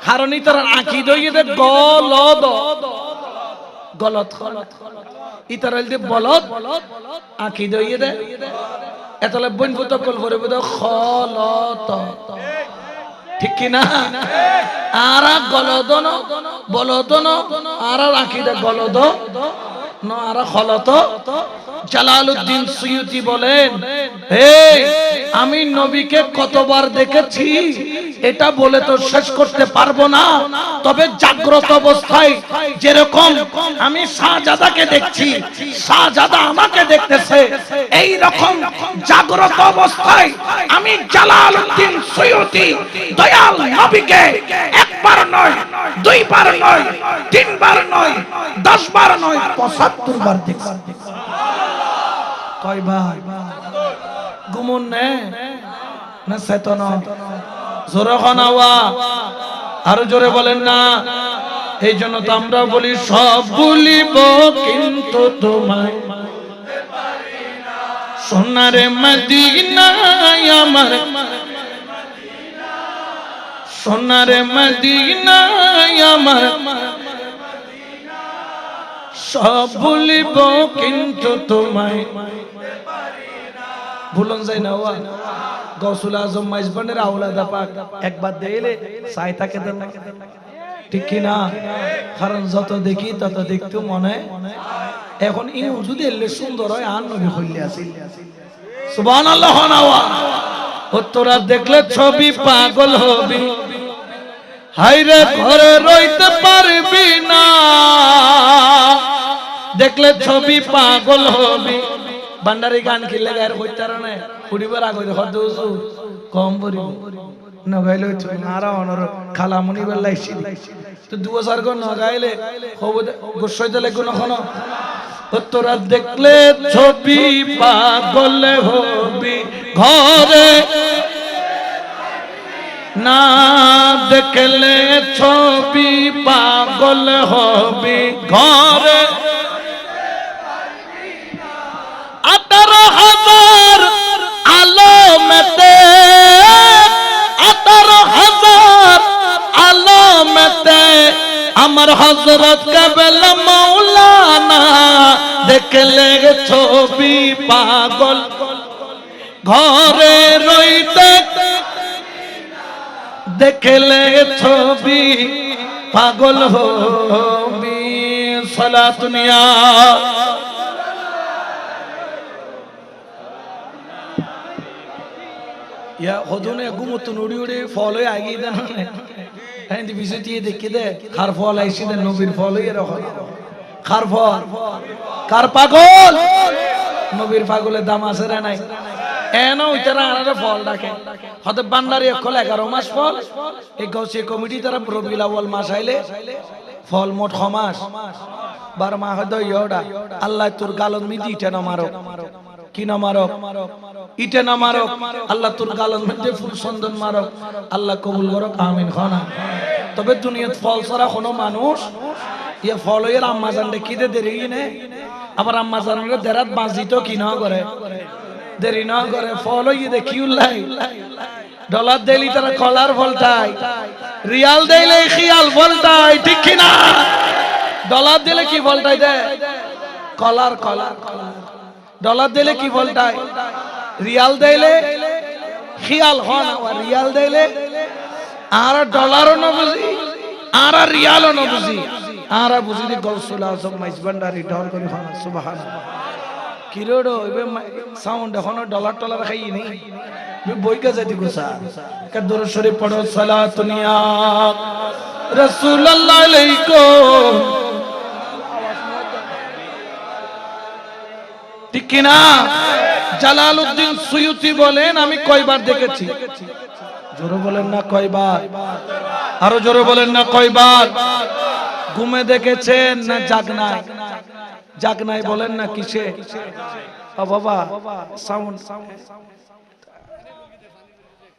কারণ ইতার আকিদ হইতে গলদ গলত ইতার হইতে বলদ আকিদ হইতে এতলে বন ফুতকল করে বদ খলত ঠিক কি না আর গলদন বলদন আর আকিদে গলদ ন আর খলত জালালউদ্দিন সুয়ুতি বলেন আমি নবীকে কতবার দেখেছি এটা বলে তো শেষ করতে পারবো না তবে জাগ্রত অবস্থায় যেরকম আমি শাহজাদাকে দেখছি শাহজাদা আমাকে দেখতেছে এই রকম জাগ্রত অবস্থায় আমি জালালউদ্দিন সৈয়দী দয়াল নবীকে একবার নয়, দুইবার নয়, তিনবার নয়, 10 বার নয়, 75 বার দেখছি। কয়বার? গুমন না চেতন? জোরে খানাওয়া, আরো জোরে বলেন না। এই জন্য তো আমরা বলি সব ভুলিব কিন্তু তোমায় সোনারে মদিনায় আমার, সোনারে মদিনায় আমার, সব ভুলিব কিন্তু তোমায় ভুলন যায় না। ওয়া গৌসুল আজম মাইজবানের আওলাদা পাক একবার দেইলে চাই থাকে দেন, ঠিক কি না? কারণ যত দেখি তত দেখতে মনে। এখন এই যদি এলে সুন্দর হয় আর নবী হইলে আছে। সুবহানাল্লাহ। নাওয়া তোরা দেখলে ছবি পাগল হবি, হায়রে ঘরে রইতে পারবি না, দেখলে ছবি পাগল হবি। বান্ডারি গান কিনলে গায়ের হইতার না উড়িবার আগে হদ কম পড়িব নগাইলে নারা অনর খালামুনি বেলাইছি তো 2000 গো নগাইলে গোসাইতে লাগো নখন। তোরা দেখলে ছবি পাগল হবি, ঘরে না দেখলে ছবি পাগল হবি, ঘরে 18,000 আলমেতে, 18,000 আলমেতে আমার হযরত কাবলা মাওলানা দেখলে ছবি পাগল, ঘরে রইতে দেখলে ছবি পাগল হবি। সালাতুনিয়া या होदुने गुमुतुन उड़ी उड़ी फॉलो आगे देन हैं दी विजिटी देखि दे खार फॉल आइसी दे नबीर फॉलो ये रखो खार फॉल कार पागल नबीर पागले दाम আছে রে নাই এনো ইতারা আনারে ফল ডাকে হতে বান্দারি একল 11 মাস ফল এই গৌসিয়া কমিটি তারা রবিউল আউয়াল মাস আইলে ফল মোট খমাস 12 মাস হদ ইয়োডা আল্লাহ তোর গালন মিদি ইটা না মারো কি না মারো ইটা না মারো আল্লাহ তোর গালন মধ্যে ফুল চন্দন মারো আল্লাহ কবুল করুক আমিন খানা। তবে দুনিয়াত ফল ছাড়া কোনো মানুষ ইয়া ফল এর আম্মা জান দেখিতে দেরি নে আবার আম্মা জানের দেরাত বাজিতো কি না করে দেরি না করে ফল ই দেখিউলাই ডলার দেলি তারা কলার ফলটাই রিয়াল দেইলে খিয়াল ফলটাই ঠিক কি না? ডলার দিলে কি ফলটাই দে কলার কলার কলার, ডলার দিলে কি ফলটাই রিয়াল দিলে খিয়াল হন আর রিয়াল দিলে আর ডলারও না বুঝি আর রিয়ালও না বুঝি আর বুঝি দি গৌসুল আজম মাইজবান্ডারি ডর করে হন সুবহানাল্লাহ। কিরোড়ো এবে সাউন্ড এখন ডলার টলার খাই নেই বইকা যাইতে গোসা কদর শরীফ পড়ো সালাতুনিয়া রাসূলুল্লাহ আলাইকুম ঠিক কি না? জালালউদ্দিন সুয়ুতি বলেন আমি কয়বার দেখেছি, জোরে বলেন না কয়বার, আরো জোরে বলেন না কয়বার। ঘুমে দেখেছেন না জাগনায়? জাগনায় বলেন না কিসে? ও বাবা sound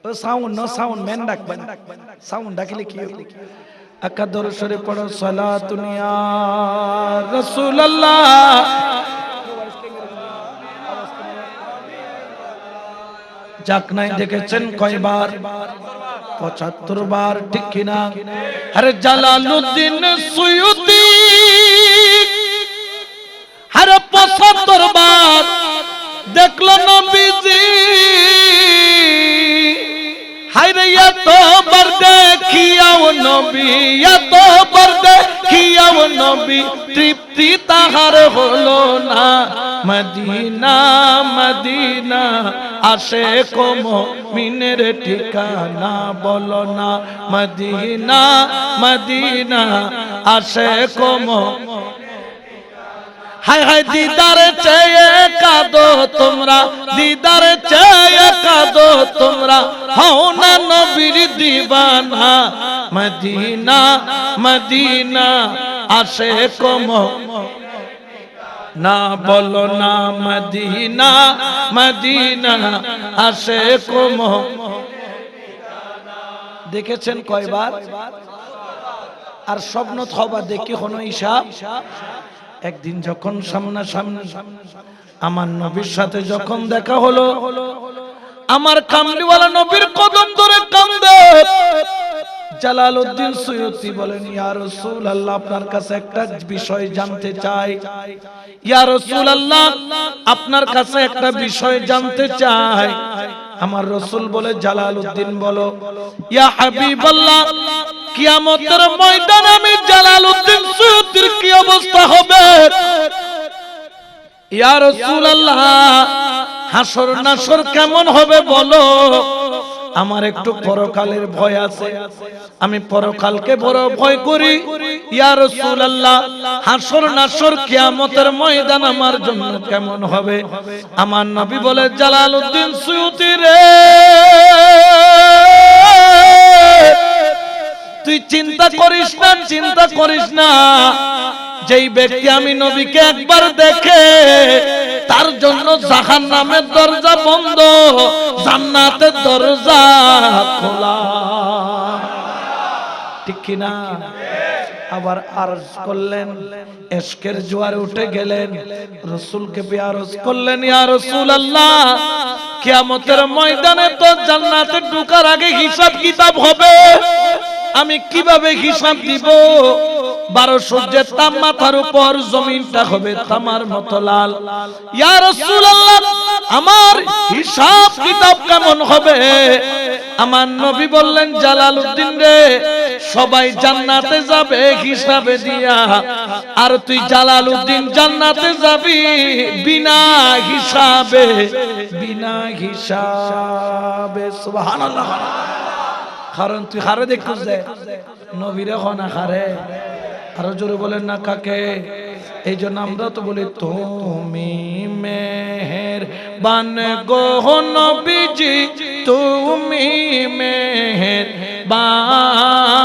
oh sound no sound main ডাকবেন সাউন্ড ডাকিলে কি হবে? আকদর শরীফ পড়ো সালাতুনিয়া রাসূলুল্লাহ জাগনাই দেখেছেন কয়বার? 75 বার ঠিক কি না? আরে জালালউদ্দিন সুয়ুতি আরে 75 বার দেখলো নবীজি, হায়রে এত বার দেখিয়াও নবী, এত বার দেখিয়াও নবী তৃপ্তি তাহার হলো না। মদিনা মদিনা আশিক মুমিনের ঠিকানা বলো না, মদিনা মদিনা আশিক হায় হায় দিদারে চেয়ে কাঁদো তোমরা, দিদারে চেয়ে কাঁদো তোমরা, হও না নবীর দিবানা। মদিনা মদিনা আশিক না বলো না মদিনা মদিনা আশিক। দেখেছেন কয়বার? আর স্বপ্ন থবা দেখি কোনো হিসাব। একদিন যখন সামনাসামনি আমার নবীর সাথে যখন দেখা হলো, আমার কামলিওয়ালা নবীর কদম ধরে কান্দে। জালালউদ্দিন সুয়ুতি বলেন, ইয়া রাসূলুল্লাহ, আপনার কাছে একটা বিষয় জানতে চাই। ইয়া রাসূলুল্লাহ, আপনার কাছে একটা বিষয় জানতে চাই। আমার রাসূল বলে, জালালউদ্দিন বলো। ইয়া হাবিবাল্লাহ, কিয়ামতের ময়দানে আমি জালালউদ্দিন সুয়ুতির কি অবস্থা হবে? ইয়া রাসূলুল্লাহ, হাসর নাসর কেমন হবে বলো। আমার একটু পরকালের ভয় আছে, আমি পরকালকে বড় ভয় করি। ইয়া রাসূলুল্লাহ, হাসর নাসর কিয়ামতের ময়দান আমার জন্য কেমন হবে? আমার নবী বলে, জালালউদ্দিন সুয়ুতি রে, তুই চিন্তা করিস না, চিন্তা করিস না। যেই ব্যক্তি আমি নবীকে একবার দেখে, তার জন্য জাহান্নামের দরজা বন্ধ, জান্নাতের দরজা খোলা। ঠিক কি না? আবার আরজ করলেন, ইশকের জোয়ারে উঠে গেলেন, রাসূলকে আরজ করলেন, ইয়া রাসূলুল্লাহ, কিয়ামতের ময়দানে তো জান্নাতে ঢোকার আগে হিসাব কিতাব হবে, আমি কিভাবে হিসাব দিব? 12 সূর্যের তাপ মাথার উপর, জমিনটা হবে তামার মতো লাল। ইয়া রাসূলুল্লাহ, আমার হিসাব কিতাব কেমন হবে? আমার নবী বললেন, জালালউদ্দিন রে, সবাই জান্নাতে যাবে হিসাবে দিয়া, আর তুই জালালউদ্দিন জান্নাতে যাবি বিনা হিসাবে, বিনা হিসাবে। সুবহানাল্লাহ। কারণ তুই হারে দেখছিস যে নবীরে হনা হারে। আরো জোরে বলেন না কাকে? এই জন্য আমরা তো বলি, তুমি মেহেরবান গো নবীজি, তুমি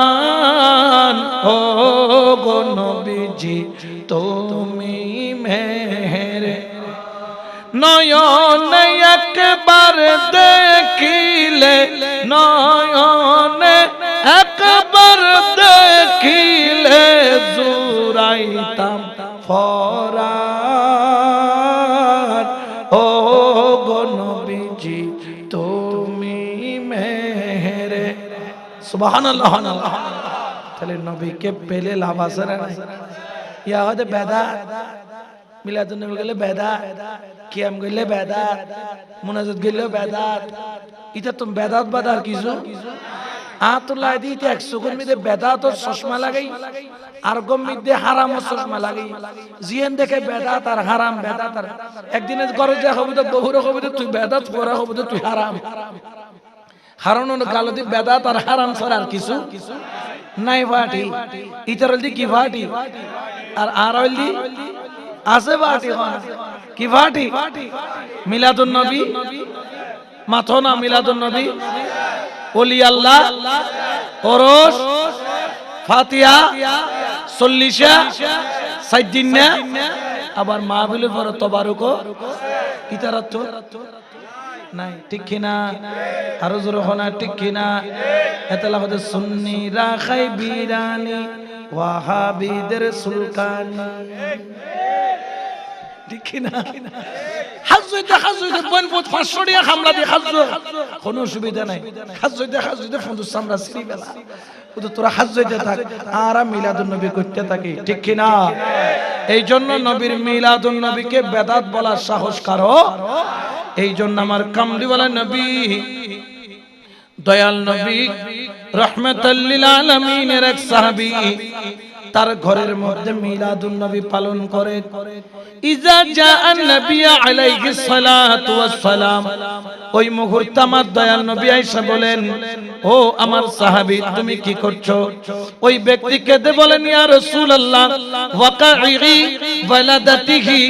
মেহেরবান ও গো নবীজি, তুমি মেহের। নয়নে একবার দেখিলে, নয়নে একবার দেখিলে, জুরাইতাম ফরান ও গো নবীজি, তুমি মেহেরে। সুবহানাল্লাহ। তাহলে নবীকে পেলে লাভ আছে না? ইয়া হতে বেদাত, মিলাদুন নবী গেলে বেদাত, কিয়াম গেলে বেদাত, মুনাজাত গেলে বেদাত। এটা তো বেদাত বাদার কিছু আতুল্লাহ দিতে 100 কোন মিদে বেদাত ও চশমা লাগাই, আর গম মিদে হারাম ও চশমা লাগাই। জিয়ান দেখে বেদাত আর হারাম, বেদাত আর একদিনে ঘরে যা হবে তো বহুরে হবে তো তুই বেদাত, পড়া হবে তো তুই হারাম। হারানোর গালতি বেদাত আর হারাম ছাড়া আর কিছু নাই। বাটি ইতারলি কি বাটি আর আরলি আছে বাটি, কি বাটি? মিলাদুন নবী মাথো না, মিলাদুন নবী, ওলি আল্লাহ, ওরস, ফাতিহা, চল্লিশা, সাইদিনা, আবার মাহফিলের পরে তবারুক, ইতারাত নাই। ঠিক কিনা? আরো জোরে হনা ঠিক কিনা? এতলা হতে সুন্নিরা খাই বিরানি, ওয়াহাবিদের সুলকানি। ঠিক কিনা? হাজুইতে হাজুইতে বনপত 500 টাকা হামলা দিয়ে হাজু, কোনো অসুবিধা নাই। হাজুইতে হাজুইতে ফন্দুস সামরা সিরি বেলা, তো তোরা হাজুইতে থাক আর মিলাদুন নবী করতে থাকি। ঠিক কিনা? এই জন্য নবীর মিলাদুন নবীকে বেদাত বলার সাহস কারো। এই জন্য আমার কামলিওয়ালা নবী, দয়াল নবী, রহমাতুল লিল আলামিনের এক সাহাবী তার ঘরের মধ্যে মিলাদুন নবী পালন করে। ইজা জাআন নবী আলাইহিস সালাতু ওয়াস সালাম, ওই মুহূর্তে আমার দয়াল নবী আয়েশা বলেন, ও আমার সাহাবী তুমি কি করছো? ওই ব্যক্তি কেঁদে বলেন, ইয়া রাসূলুল্লাহ ওয়াকাঈ ওয়ালাদাতিহি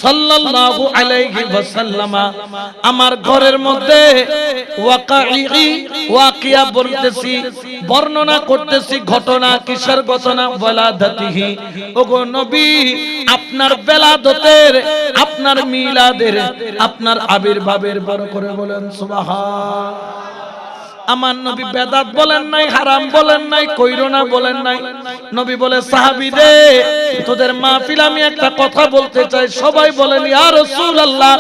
সাল্লাল্লাহু আলাইহি ওয়াসাল্লাম, আমার ঘরের মধ্যে ওয়াকাঈ ওয়াকিয়া বলতেছি, বর্ণনা করতেছি ঘটনা। কিসের ঘটনা? ওয়ালাদাতিহি, ওগো নবী আপনার বেলাদতের, আপনার মিলাদের, আপনার আবির্ভাবের বড় করে বলেন সুবহান। আমার নবী বেদাত বলেন নাই, হারাম বলেন নাই, কইরো না বলেন নাই। নবী বলে, সাহাবী রে তোদের মাহফিল আমি একটা কথা বলতে চাই। সবাই বলেন, ইয়া রাসূলুল্লাহ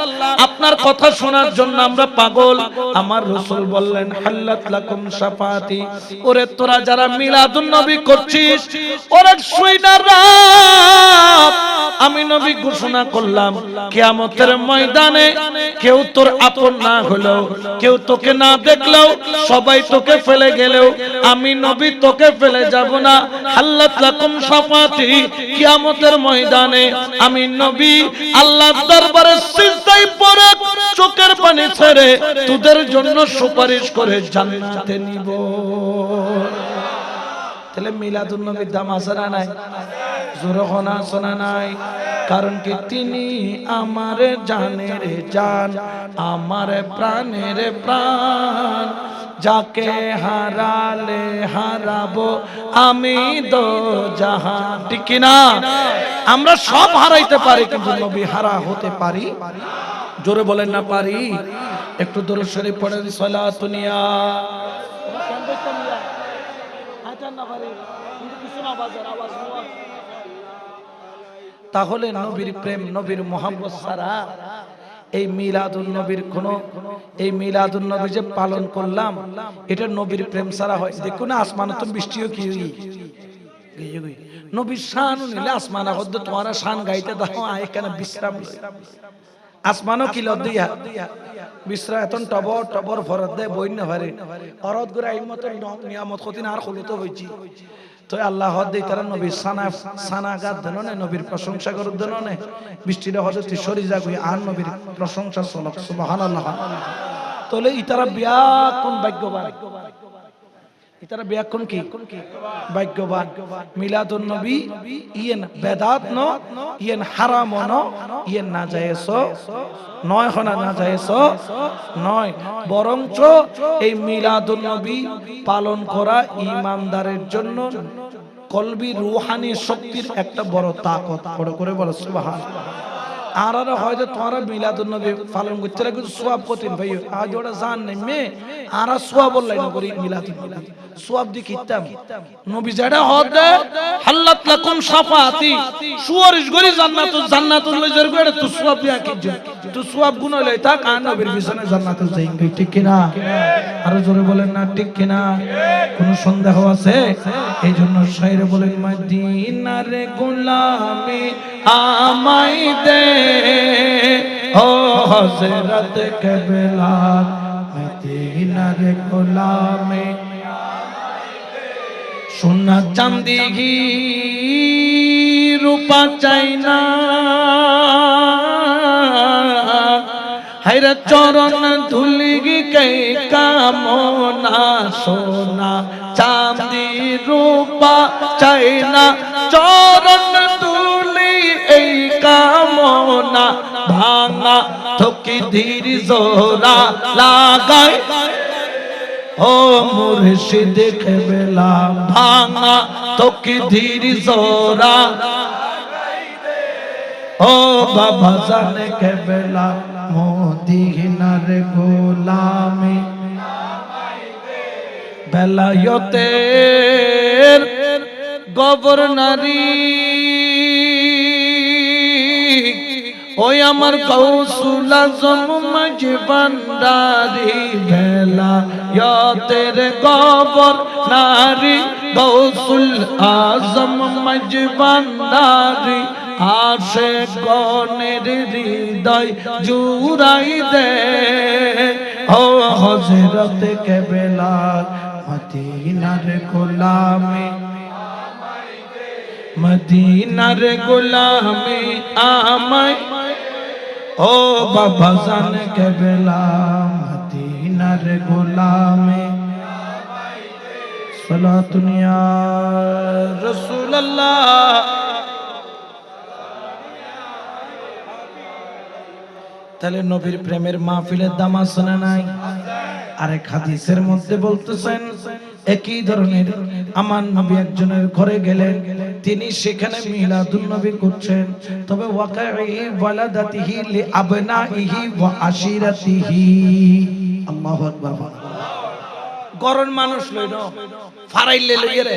আপনার কথা শোনার জন্য আমরা পাগল। আমার রাসূল বললেন, হাল্লাত লাকুম শাফাতি, ওরে তোরা যারা মিলাদুন নবী করছিস, ওরে শুইনা রাত আমি নবী ঘোষণা করলাম, কিয়ামতের ময়দানে কেউ তোর আপন না হলেও, কেউ তোকে না দেখলেও, সবাই তোকে ফেলে গেলেও আমি নবী তোকে ফেলে যাব না। হাল্লাত লাকুম শাফাতি, কিয়ামতের ময়দানে আমি নবী আল্লাহর দরবারে সিজদায় পড়ে চোখের পানি ছেড়ে তোদের জন্য সুপারিশ করে জান্নাতে নিব। তাহলে মিলাদুন নবীর দাম আছে না নাই? জোরে হনা শোনা নাই? কারণ কি তিনি আমার জানের জান, আমার প্রাণের প্রাণ, যাকে হারালে হারাবো আমি দো জাহান। ঠিক না? আমরা সব হারাইতে পারি কিন্তু নবী হারা হতে পারি? জোরে বলেন না পারি? একটু দরুদ শরীফ পড়েন, সালাতুনিয়া তাহলে নবীর প্রেম, নবীর মোহাম্মদ ছাড়া এই মিলাদুন নবীর কোন, এই মিলাদুন নবী যে পালন করলাম এটা নবীর প্রেম ছাড়া হয়? দেখুন না আসমানে তো বৃষ্টিও কি নবীর শান নিলে আসমানা হদ্দ তোমারা শান গাইতে দাও আয় কেন বিশ্রাম আসমানও কি লদ্দিয়া বিশ্রাম এতন টবর টবর ফরত দেয় বই না পারে অরত করে এই মত নিয়ামত কতিন আর খুলতে হইছি। তো আল্লাহ হদ্দে তারা নবীর সানা গাত দেন না, নবীর প্রশংসা করে দেন না, বৃষ্টির হজরত সরি যাগুই আর নবীর প্রশংসা চলক সুবহানাল্লাহ। তাহলে ইতারা বিয়া কোন ভাগ্যবান, ইতারা ব্যাকরণ কি ভাগ্যবান। মিলাদুন নবী ইয়েন বেদাত ন, ইয়েন হারাম ন, ইয়েন নাজায়েজ নয়, হনা নাজায়েজ নয়, বরঞ্চ এই মিলাদুন নবী পালন করা ইমানদারের জন্য কলবি রূহানি শক্তির একটা বড় তাকত। করে বলো সুবহানাল্লাহ। আর হয়তো তোমরা মিলাদুন নবী পালন করতে কিন্তু সওয়াব কঠিন ভাই, আজ ওরা জান নাই মে আর সওয়াব বললাই না করি মিলাদুন নবী সওয়াব দি কিতাম নবী যেটা হদে হাল্লাত লাকুম শাফাতি সুয়ারিশ গরি জান্নাতুল লজর গরে তো সওয়াব দিয়া কি তো সওয়াব গুণ লই তা কান নবীর বিছানে জান্নাতে যাইবে। ঠিক কি না? আর জোরে বলেন না ঠিক কি না? কোন সন্দেহ আছে? এইজন্য শায়রে বলেন, মদিনার গোলামি আমাই দে ও হযরত কেবলা, মদিনার গোলামি সোনা চাঁদি ঘি রূপা চাই না, হায়রে চরণ ধুলি কে কামনা, সোনা চাঁদি রূপা চাই না, চরণ ধুলি এই কামনা, ভাঙা থকি ধীর জোরা লাগাই ও মুর্শিদ কেবলা, ভাঙা থকি ধীর জোরা ও বাবা জানে কেবলা, মদিনার গোলামি বেলায়েতের গভর্নরি, ওই আমার গৌসুল আজম মাঝি ভান্ডারি, বেলায়েতের গভর্নরি গৌসুল আজম মাঝি ভান্ডারি, আশিকগণের হৃদয় জুড়াই দে ও হযরত কেবলা, মদিনার গোলামি মদিনার গোলামে আমায় ও বাবা জান কেবলা মদিনার গোলামে সালাতুন ইয়া রাসূলুল্লাহ। তাহলে নবীর প্রেমের মাহফিলের দাম আছে না নাই? আরেক হাদিসের মধ্যে বলতেছেন একই ধরনের আমার নবী একজনের ঘরে গেলেন, তিনি সেখানে মিলাদুন নবী করছেন, তবে ওয়াকাই ওয়ালাদাতিহি লিআবনাইহি ওয়া আশিরাতিহি। আল্লাহু আকবার। গরন মানুষ লইল ফারাইলে লইয়ে রে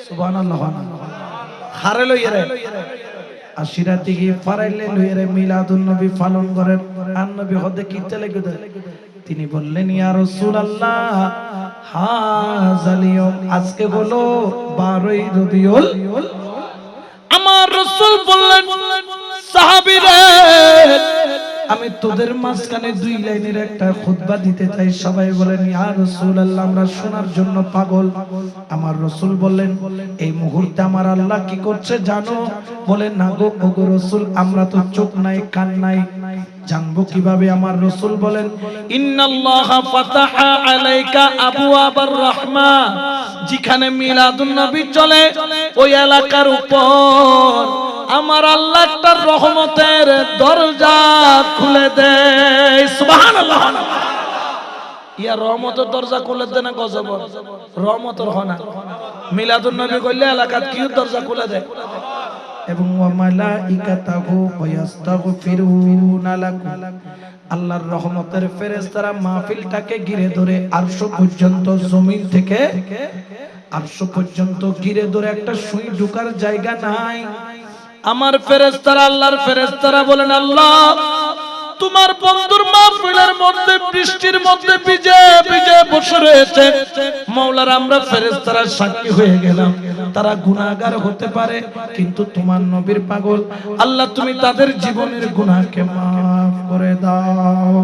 সুবহানাল্লাহ হারে লইয়ে রে আশিরাতিহি ফারাইলে লইয়ে রে মিলাদুন নবী পালন করেন। আর নবী হদে কিতে লাগে তিনি বললেন ইয়া রাসূলুল্লাহ হাযাল ইয়াউম, আজকে হলো 12ই রবিউল। আমার রাসূল বললেন সাহাবীরা আমি তোদের মাঝখানে 2 লাইনের একটা খুতবা দিতে চাই। সবাই বলেন ইয়া রাসূলুল্লাহ আমরা শোনার জন্য পাগল। আমার রাসূল বললেন এই মুহূর্তে আমার আল্লাহ কি করছে জানো? বলেন না গো ওগো রাসূল আমরা তো চোখ নাই কান নাই, জানবো কিভাবে? আমার রাসূল বলেন ইন্নাল্লাহা ফাতাহা আলাইকা আবওয়াবার রাহমা, যেখানে মিলাদুন নবী চলে ওই এলাকার উপর আমার আল্লাহ একটা রহমতের দরজা খুলে দেয়। সুবহানাল্লাহ। ইয়া রহমতের দরজা খুলে দেয় না গজব রহমতের হনা মিলাদুন নবী কইলে এলাকাত কি দরজা খুলে দেয়। এবং ওয়া মালাইকাতাহু ওয়াস্তাগফিরুনা লাকুম, আল্লাহর রহমতের ফেরেশতারা মাহফিলটাকে ঘিরে ধরে আরশ পর্যন্ত, জমিন থেকে আরশ পর্যন্ত ঘিরে ধরে একটা সুই ঢোকার জায়গা নাই। আমার ফেরেশতারা আল্লাহর ফেরেশতারা বলেন আল্লাহ তোমার বন্ধুর মাহফিলের মধ্যে বৃষ্টির মধ্যে ভিজে ভিজে বসে রয়েছে মাওলার, আমরা ফেরেশতারা সাক্ষী হয়ে গেলাম তারা গুনাহগার হতে পারে কিন্তু তোমার নবীর পাগল, আল্লাহ তুমি তাদের জীবনের গুনাহকে মাফ করে দাও।